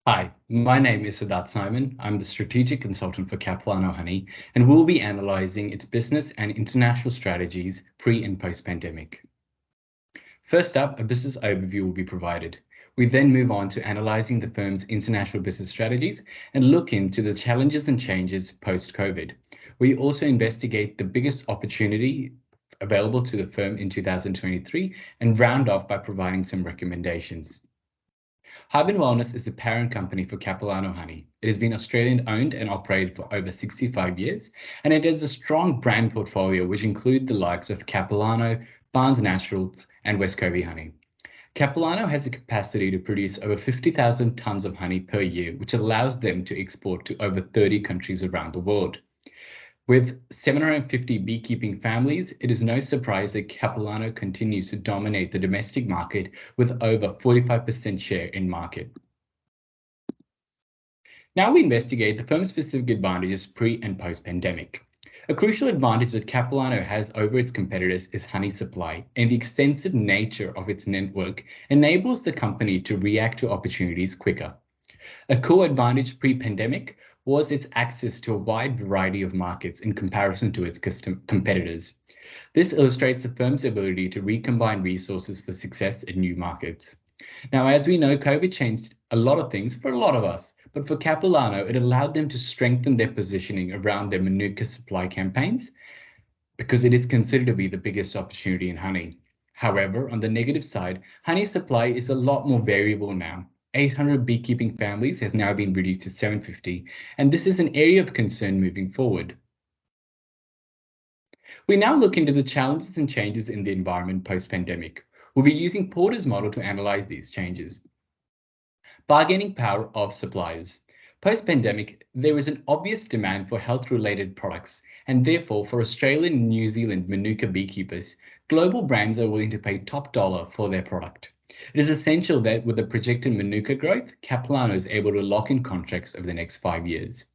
Hi, my name is Siddharth Simon. I'm the strategic consultant for Capilano Honey, and we'll be analyzing its business and international strategies pre and post-pandemic. First up, a business overview will be provided. We then move on to analyzing the firm's international business strategies and look into the challenges and changes post-COVID. We also investigate the biggest opportunity available to the firm in 2023 and round off by providing some recommendations. Hyben Wellness is the parent company for Capilano Honey. It has been Australian owned and operated for over 65 years, and it has a strong brand portfolio which include the likes of Capilano, Barnes Naturals, and West Covey Honey. Capilano has the capacity to produce over 50,000 tons of honey per year, which allows them to export to over 30 countries around the world. With 750 beekeeping families, it is no surprise that Capilano continues to dominate the domestic market with over 45% share in market. Now we investigate the firm's specific advantages pre and post-pandemic. A crucial advantage that Capilano has over its competitors is honey supply, and the extensive nature of its network enables the company to react to opportunities quicker. A core advantage pre-pandemic was its access to a wide variety of markets in comparison to its competitors. This illustrates the firm's ability to recombine resources for success in new markets. Now, as we know, COVID changed a lot of things for a lot of us, but for Capilano, it allowed them to strengthen their positioning around their Manuka supply campaigns because it is considered to be the biggest opportunity in honey. However, on the negative side, honey supply is a lot more variable now. 800 beekeeping families has now been reduced to 750, and this is an area of concern moving forward. We now look into the challenges and changes in the environment post-pandemic. We'll be using Porter's model to analyze these changes. Bargaining power of suppliers. Post-pandemic, there is an obvious demand for health-related products, and therefore for Australian and New Zealand Manuka beekeepers, global brands are willing to pay top dollar for their product. It is essential that with the projected Manuka growth, Capilano is able to lock in contracts over the next 5 years.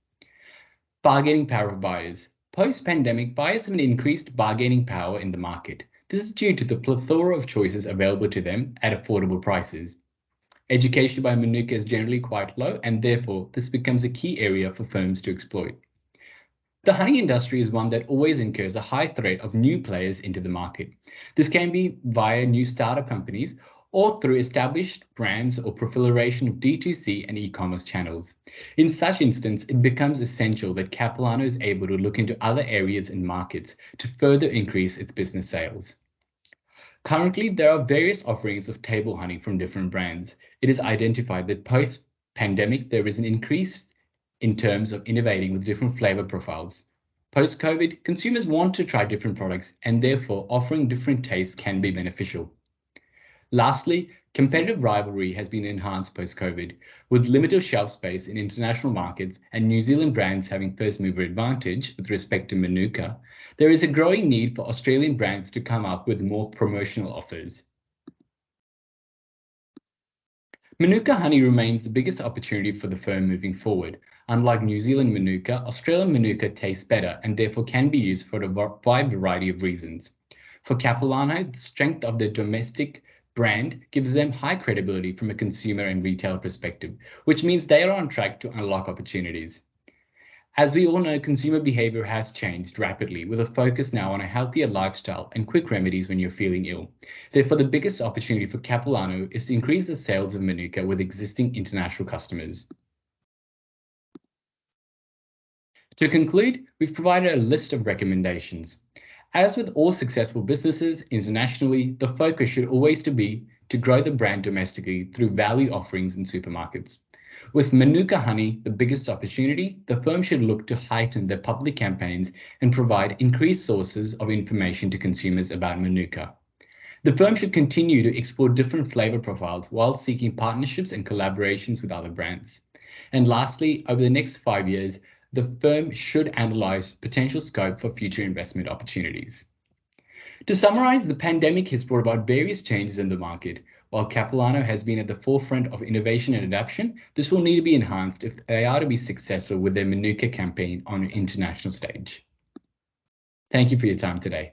Bargaining power of buyers. Post-pandemic, buyers have an increased bargaining power in the market. This is due to the plethora of choices available to them at affordable prices. Education by Manuka is generally quite low, and therefore this becomes a key area for firms to exploit. The honey industry is one that always incurs a high threat of new players into the market. This can be via new startup companies or through established brands or proliferation of D2C and e-commerce channels. In such instance, it becomes essential that Capilano is able to look into other areas and markets to further increase its business sales. Currently, there are various offerings of table honey from different brands. It is identified that post-pandemic, there is an increase in terms of innovating with different flavor profiles. Post-COVID, consumers want to try different products, and therefore offering different tastes can be beneficial. Lastly, competitive rivalry has been enhanced post-COVID, with limited shelf space in international markets and New Zealand brands having first-mover advantage with respect to Manuka. There is a growing need for Australian brands to come up with more promotional offers. Manuka honey remains the biggest opportunity for the firm moving forward. Unlike New Zealand Manuka, Australian Manuka tastes better and therefore can be used for a wide variety of reasons. For Capilano, the strength of their domestic brand gives them high credibility from a consumer and retail perspective, which means they are on track to unlock opportunities. As we all know, consumer behavior has changed rapidly with a focus now on a healthier lifestyle and quick remedies when you're feeling ill. Therefore, the biggest opportunity for Capilano is to increase the sales of Manuka with existing international customers. To conclude, we've provided a list of recommendations. As with all successful businesses internationally, the focus should always be to grow the brand domestically through value offerings in supermarkets. With Manuka honey, the biggest opportunity, the firm should look to heighten their public campaigns and provide increased sources of information to consumers about Manuka. The firm should continue to explore different flavor profiles while seeking partnerships and collaborations with other brands. And lastly, over the next 5 years, the firm should analyze potential scope for future investment opportunities. To summarize, the pandemic has brought about various changes in the market. While Capilano has been at the forefront of innovation and adaptation, this will need to be enhanced if they are to be successful with their Manuka campaign on an international stage. Thank you for your time today.